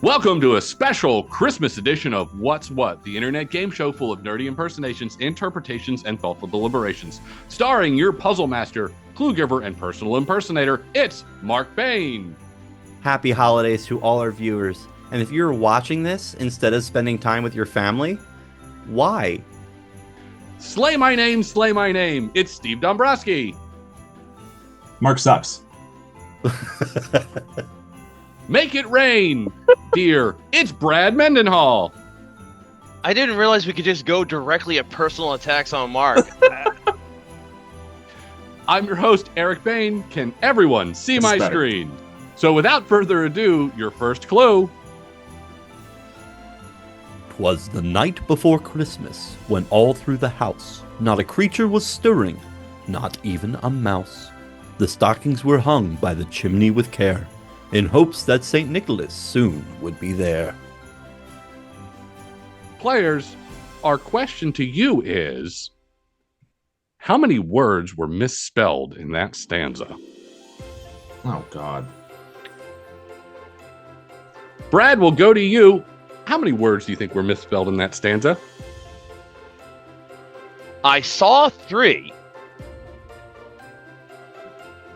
Welcome to a special Christmas edition of What's What, the internet game show full of nerdy impersonations, interpretations, and thoughtful deliberations. Starring your puzzle master, clue giver, and personal impersonator, it's Mark Bayne. Happy holidays to all our viewers. And if you're watching this instead of spending time with your family, why? Slay my name, slay my name. It's Steve Dombroskie. Mark sucks. Make it rain, dear. It's Brad Mendenhall. I didn't realize we could just go directly at personal attacks on Mark. I'm your host, Eric Bayne. Can everyone see my screen? So without further ado, your first clue. 'Twas the night before Christmas, when all through the house not a creature was stirring, not even a mouse. The stockings were hung by the chimney with care, in hopes that St. Nicholas soon would be there. Players, our question to you is, how many words were misspelled in that stanza? Oh, God. Brad, will go to you. How many words do you think were misspelled in that stanza? I saw 3,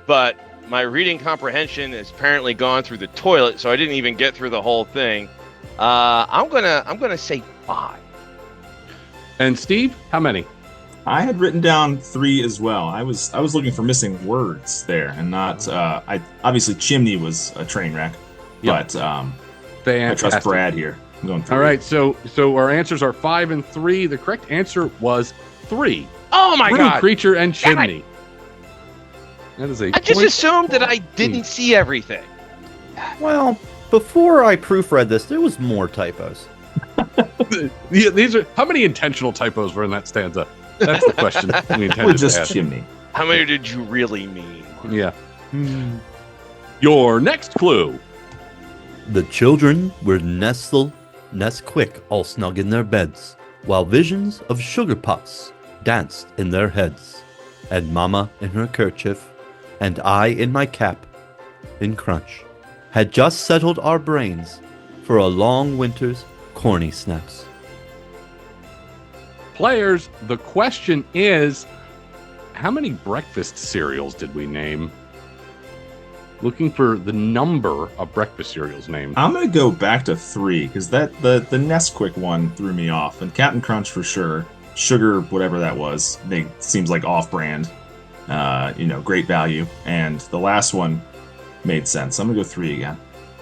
but my reading comprehension has apparently gone through the toilet, so I didn't even get through the whole thing. I'm gonna say 5. And Steve, how many? I had written down 3 as well. I was looking for missing words there, and not. Obviously chimney was a train wreck, but I trust Brad here. I'm going 3. All right, so our answers are 5 and 3. The correct answer was 3. Oh my God! Creature and chimney. That is I just assumed that I didn't see everything. Well, before I proofread this, there was more typos. Yeah, these are how many intentional typos were in that stanza? That's the question we intended just to ask. chimney. How many did you really mean? Yeah. Your next clue. The children were nest quick, all snug in their beds, while visions of sugar puffs danced in their heads, and Mama in her kerchief, and I in my cap, in crunch, had just settled our brains for a long winter's corny snaps. Players, the question is, how many breakfast cereals did we name? Looking for the number of breakfast cereals named. I'm gonna go back to 3 because the Nesquik one threw me off, and Captain Crunch for sure. Sugar, whatever that was, seems like off-brand. Great value, and the last one made sense. I'm gonna go 3 again.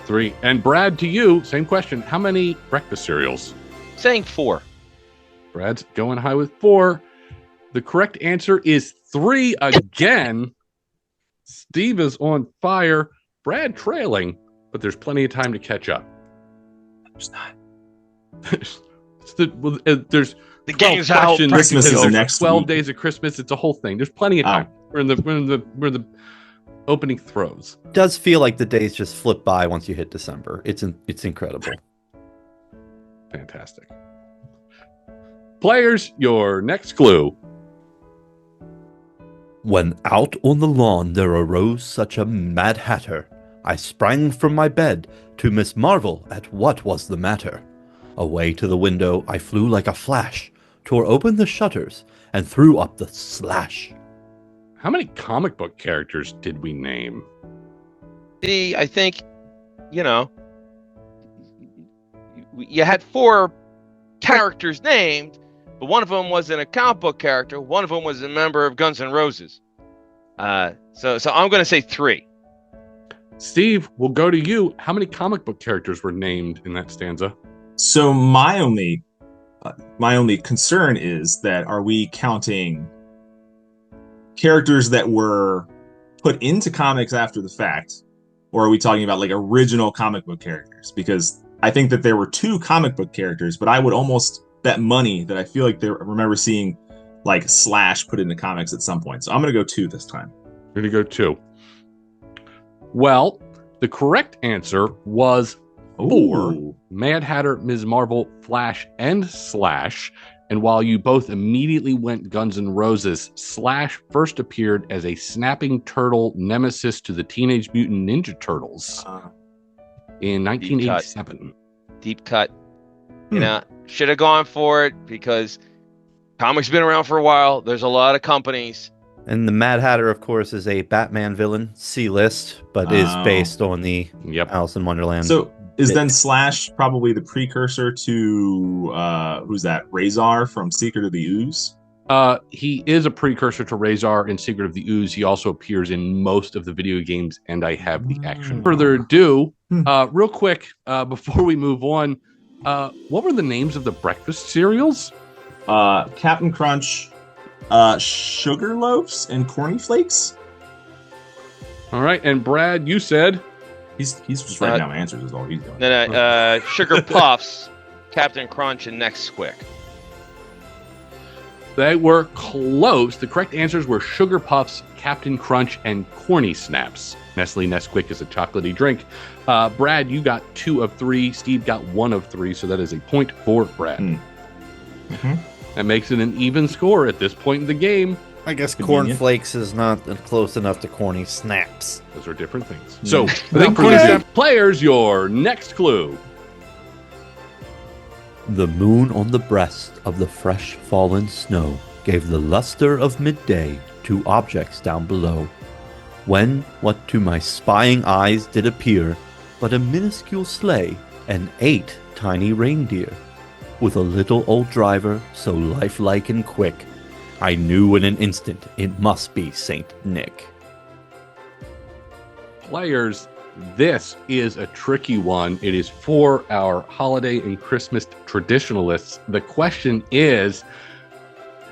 3. And Brad, to you, same question. How many breakfast cereals? Saying 4. Brad's going high with 4. The correct answer is 3 again. Steve is on fire. Brad trailing, but there's plenty of time to catch up. There's not. There's the game's out. Christmas is next 12 week. days of Christmas. It's a whole thing. There's plenty of time. We're in the opening throws. It does feel like the days just flip by once you hit December. It's incredible. Fantastic. Players, your next clue. When out on the lawn there arose such a mad hatter, I sprang from my bed to Miss Marvel at what was the matter. Away to the window I flew like a flash, tore open the shutters, and threw up the slash. How many comic book characters did we name? I think, you had 4 characters named, but one of them wasn't a comic book character. One of them was a member of Guns N' Roses. So I'm going to say 3. Steve, we'll go to you. How many comic book characters were named in that stanza? So my only concern is that are we counting characters that were put into comics after the fact, or are we talking about like original comic book characters? Because I think that there were 2 comic book characters, but I would almost bet money that I feel like I remember seeing like Slash put into comics at some point. So I'm going to go 2 this time. We're going to go 2. Well, the correct answer was 4. Ooh. Mad Hatter, Ms. Marvel, Flash, and Slash. And while you both immediately went Guns N' Roses, Slash first appeared as a snapping turtle nemesis to the Teenage Mutant Ninja Turtles in 1987. deep cut. You know, should have gone for it because comics been around for a while. There's a lot of companies. And the Mad Hatter, of course, is a Batman villain, C-list, but is based on the Alice in Wonderland. So is then Slash probably the precursor to who's that? Razor from Secret of the Ooze? He is a precursor to Razor in Secret of the Ooze. He also appears in most of the video games, and I have the action. Further ado, real quick, before we move on, what were the names of the breakfast cereals? Captain Crunch, Sugar Loaves, and Corny Flakes. All right, and Brad, you said he's just writing down answers is all he's doing. Then Sugar Puffs, Captain Crunch, and Nesquik. They were close. The correct answers were Sugar Puffs, Captain Crunch, and Corny Snaps. Nestle Nesquik is a chocolatey drink. Brad, you got 2 of 3. Steve got 1 of 3, so that is a point for Brad. That makes it an even score at this point in the game. I guess cornflakes is not close enough to corny snaps. Those are different things. So, I think Corny Snap players, your next clue. The moon on the breast of the fresh fallen snow gave the luster of midday to objects down below. When what to my spying eyes did appear but a minuscule sleigh and 8 tiny reindeer, with a little old driver so lifelike and quick, I knew in an instant it must be Saint Nick. Players, this is a tricky one. It is for our holiday and Christmas traditionalists. The question is,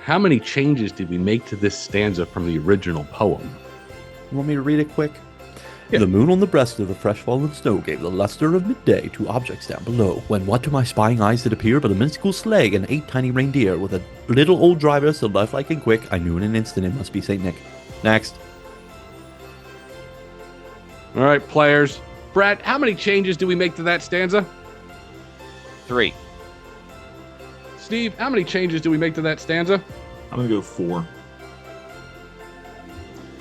how many changes did we make to this stanza from the original poem? You want me to read it quick? Yeah. The moon on the breast of the fresh fallen snow gave the luster of midday to objects down below, when what to my spying eyes did appear but a minuscule sleigh and 8 tiny reindeer, with a little old driver so lifelike and quick, I knew in an instant it must be Saint Nick. Next. All right, players. Brad, how many changes do we make to that stanza? 3. Steve, how many changes do we make to that stanza? I'm going to go 4.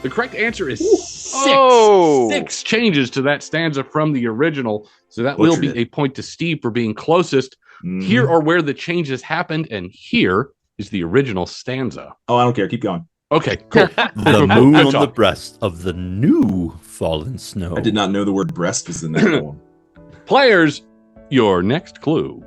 The correct answer is 6. Oh! 6 changes to that stanza from the original. So that will be a point to Steve for being closest. Here are where the changes happened, and here is the original stanza. Oh, I don't care. Keep going. Okay, cool. The moon on the breast of the new fallen snow. I did not know the word breast was in that poem. Players, your next clue.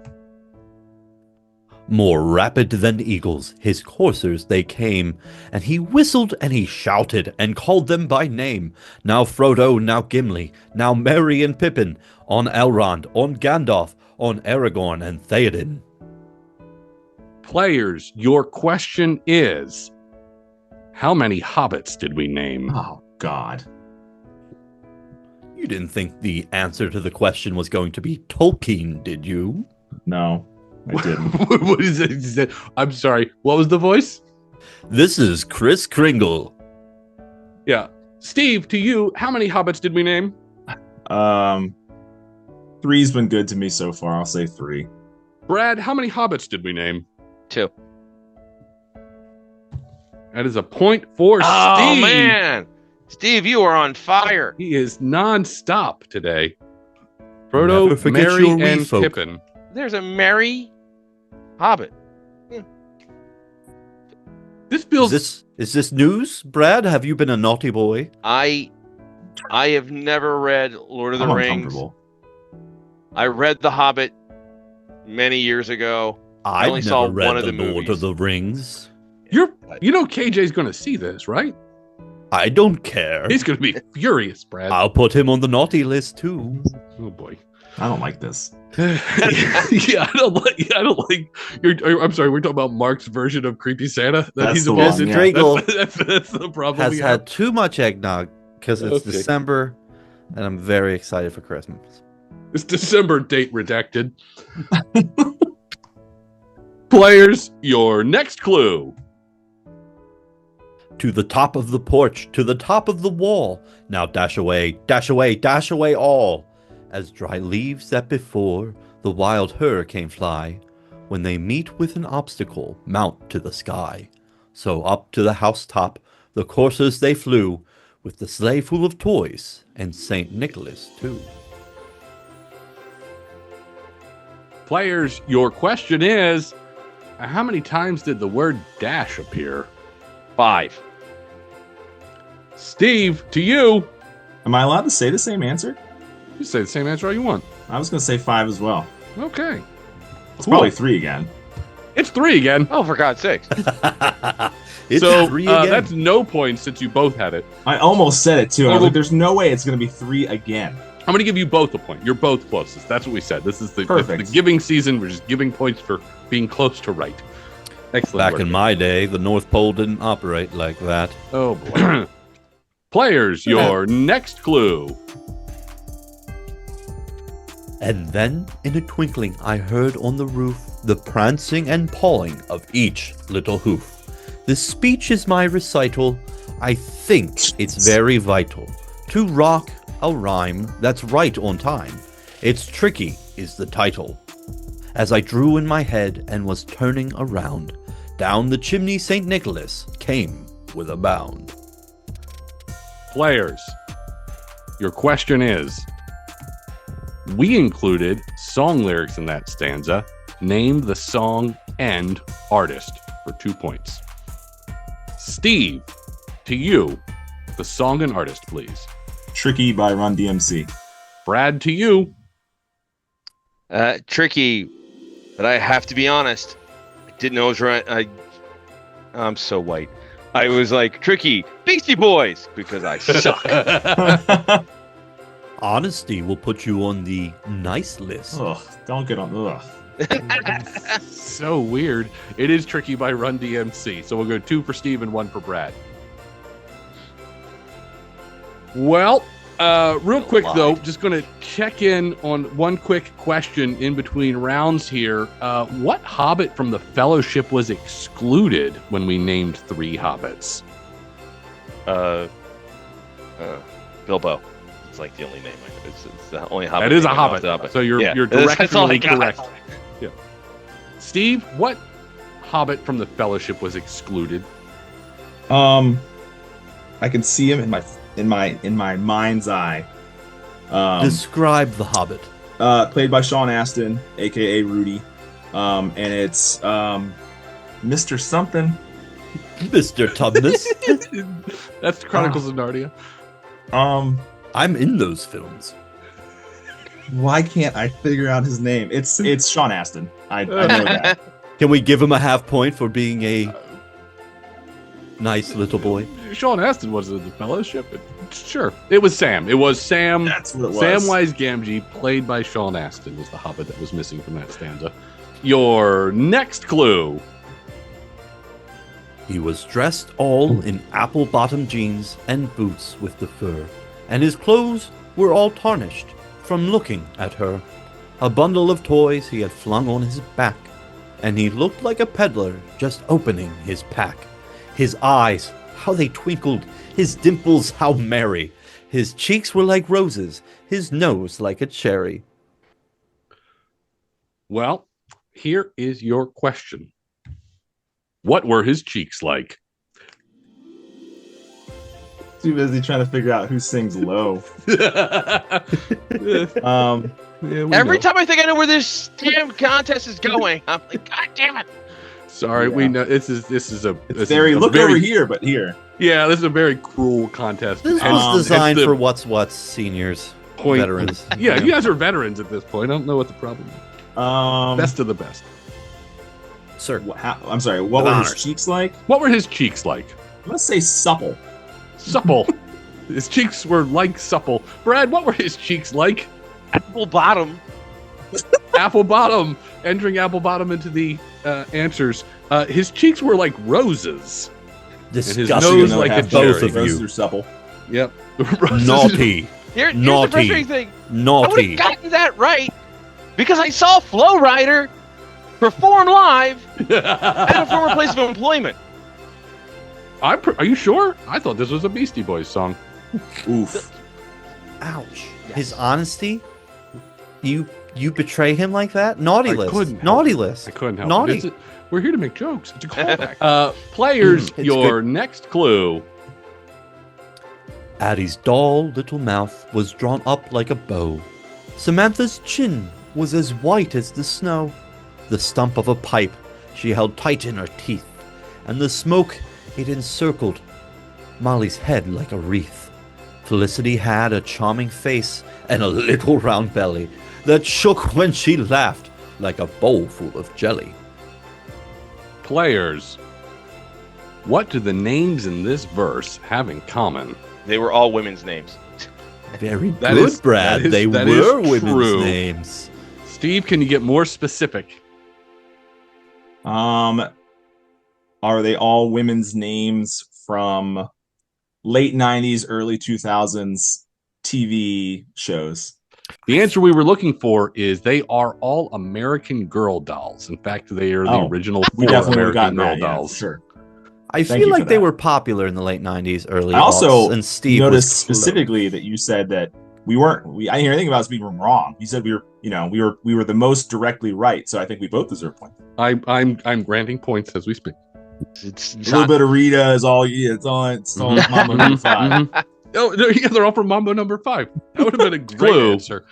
More rapid than eagles, his coursers they came, and he whistled and he shouted and called them by name. Now Frodo, now Gimli, now Merry and Pippin, on Elrond, on Gandalf, on Aragorn and Theoden. Players, your question is, how many hobbits did we name? Oh, God. You didn't think the answer to the question was going to be Tolkien, did you? No, I didn't. What is it? I'm sorry. What was the voice? This is Chris Kringle. Yeah. Steve, to you, how many hobbits did we name? 3's been good to me so far. I'll say 3. Brad, how many hobbits did we name? 2. That is a point for Steve. Oh, man. Steve, you are on fire. He is nonstop today. Frodo, Never forget Merry, your wee and folk. Pippin. There's a Merry Hobbit. This feels... Is this news, Brad? Have you been a naughty boy? I have never read Lord of the I'm Rings. uncomfortable. I read The Hobbit many years ago. I only I've saw never read one of the the Lord movies. of the Rings. You know KJ's going to see this, right? I don't care. He's going to be furious, Brad. I'll put him on the naughty list too. Oh, boy. I don't like this. Yeah, I don't like. I'm sorry. We're talking about Mark's version of Creepy Santa that That's he's the involved one, in. yeah. Kringle That's the problem. has we had have. too much eggnog because it's Okay. December, and I'm very excited for Christmas. It's December date redacted. Players, your next clue. To the top of the porch, to the top of the wall. Now dash away, dash away, dash away all. As dry leaves that before the wild hurricane fly, when they meet with an obstacle, mount to the sky. So up to the housetop the coursers they flew, with the sleigh full of toys, and St. Nicholas too. Players, your question is, how many times did the word dash appear? 5. Steve, to you. Am I allowed to say the same answer? You say the same answer all you want. I was going to say 5 as well. Okay. It's probably 3 again. It's 3 again. Oh, for God's sakes. It's So 3 again. that's no points since you both had it. I almost said it too. I was like, there's no way it's going to be 3 again. I'm going to give you both a point. You're both closest. That's what we said. This is the Perfect. giving season. We're just giving points for being close to right. Excellent Back work. in my day, the North Pole didn't operate like that. Oh, boy. Players, your next clue. And then, in a twinkling, I heard on the roof the prancing and pawing of each little hoof. This speech is my recital. I think it's very vital to rock a rhyme that's right on time. It's Tricky is the title. As I drew in my head and was turning around, down the chimney St. Nicholas came with a bound. Players, your question is, we included song lyrics in that stanza. Name the song and artist for 2 points. Steve, to you, the song and artist, please. Tricky by Run DMC. Brad, to you. Tricky, but I have to be honest. I didn't know it was right. I'm so white. I was like, Tricky, Beastie Boys, because I suck. Honesty will put you on the nice list. Ugh, don't get on. Ugh. So weird. It is Tricky by Run DMC. So we'll go 2 for Steve and 1 for Brad. Well, real quick though, just going to check in on one quick question in between rounds here. What Hobbit from the Fellowship was excluded when we named 3 Hobbits? Bilbo. It's like the only name. It's the only Hobbit. That is a name Hobbit. off the So you're That's all I directionally got. correct. Yeah. Steve, what Hobbit from the Fellowship was excluded? I can see him in my mind's eye. Describe the Hobbit. Played by Sean Astin, aka Rudy. And it's Mr. Something. Mr. Tubness. That's the Chronicles of Narnia. I'm in those films. Why can't I figure out his name? It's Sean Astin. I know that. Can we give him a half point for being a nice little boy? Sean Astin was in the Fellowship. Sure. It was Sam. It was Sam. That's what it was. Samwise Gamgee, played by Sean Astin, was the Hobbit that was missing from that stanza. Your next clue. He was dressed all in apple-bottom jeans and boots with the fur, and his clothes were all tarnished from looking at her. A bundle of toys he had flung on his back, and he looked like a peddler just opening his pack. His eyes, how they twinkled, his dimples, how merry. His cheeks were like roses, his nose like a cherry. Well, here is your question. What were his cheeks like? Too busy trying to figure out who sings low. Every time I think I know where this damn contest is going, I'm like, God damn it! Sorry, Yeah. we know this is a Look over here, but here. Yeah, this is a very cruel contest. This And was designed it's the for what's seniors, point- veterans. Yeah, you guys are veterans at this point. I don't know what the problem is. Best of the best. Sir. I'm sorry. What With were honors. his cheeks like? What were his cheeks like? I'm gonna say supple. Supple. His cheeks were like supple. Brad, what were his cheeks like? Apple bottom. Apple bottom. Entering apple bottom into the answers. His cheeks were like roses. Disgusting. nose like a both cherry. of Roses you. are supple. Yep. Roses. Naughty. Here's the Naughty. frustrating thing. I would Naughty. have gotten that right because I saw Flow Rider perform live at a former place of employment. Are you sure? I thought this was a Beastie Boys song. Oof. Ouch. His honesty? You betray him like that? Naughty I list. couldn't help Naughty it. list. I couldn't help Naughty. it. We're here to make jokes. It's a callback. Players, It's your next clue. Addie's dull little mouth was drawn up like a bow. Samantha's chin was as white as the snow. The stump of a pipe she held tight in her teeth, and the smoke it encircled Molly's head like a wreath. Felicity had a charming face and a little round belly that shook when she laughed like a bowl full of jelly. Players, what do the names in this verse have in common? They were all women's names. Very That good, is- Brad. that is- they that were is women's true. names. Steve, can you get more specific? Are they all women's names from late 90s, early 2000s TV shows? The answer we were looking for is they are all American Girl dolls. In fact, they are the Oh, original We four definitely would have American gotten Girl that, yeah, dolls. for sure. I Thank feel you for like they that. were popular in the late 90s, early I also aughts, and Steve noticed was close. specifically that you said that I didn't hear anything about us being wrong. You said we were the most directly right, so I think we both deserve points. I'm granting points as we speak. It's A little bit of Rita is all. Yeah, it's all Mhm. Mama number Mhm. 5. Mhm. Oh, yeah, they're all from Mambo number 5. That would have been a great Clue. answer.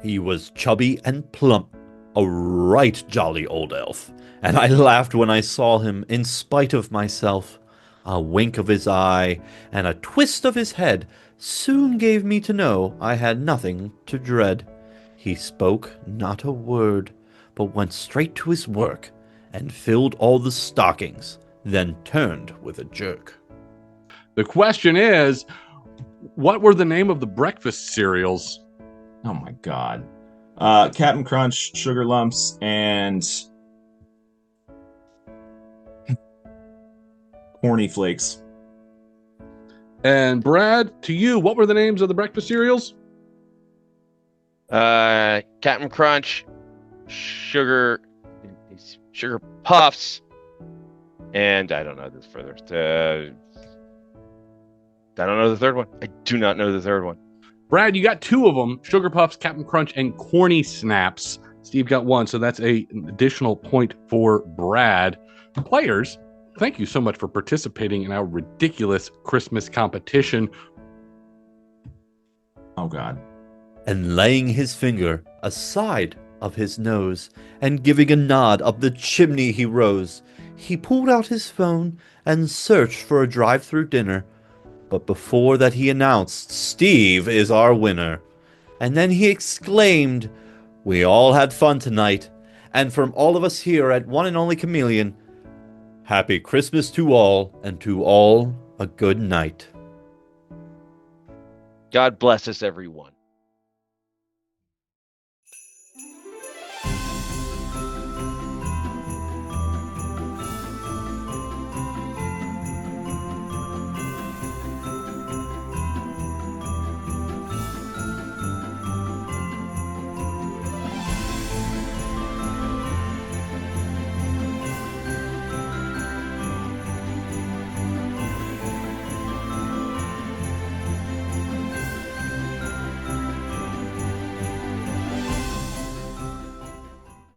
He was chubby and plump, a right jolly old elf, and I laughed when I saw him in spite of myself. A wink of his eye and a twist of his head soon gave me to know I had nothing to dread. He spoke not a word, but went straight to his work and filled all the stockings, then turned with a jerk. The question is, what were the name of the breakfast cereals? Oh my god. Captain Crunch, Sugar Lumps, and Horny Flakes. And Brad, to you, what were the names of the breakfast cereals? Captain Crunch, Sugar Puffs, and I don't know this further. I don't know the third one. I do not know the third one. Brad, you got 2 of them, Sugar Puffs, Captain Crunch, and Corny Snaps. Steve got 1, so that's an additional point for Brad. Players, thank you so much for participating in our ridiculous Christmas competition. Oh god. And laying his finger aside of his nose, and giving a nod up the chimney he rose, he pulled out his phone and searched for a drive-through dinner. But before that he announced, "Steve is our winner." And then he exclaimed, "We all had fun tonight, and from all of us here at One and Only Chameleon, Happy Christmas to all, and to all a good night." God bless us, everyone.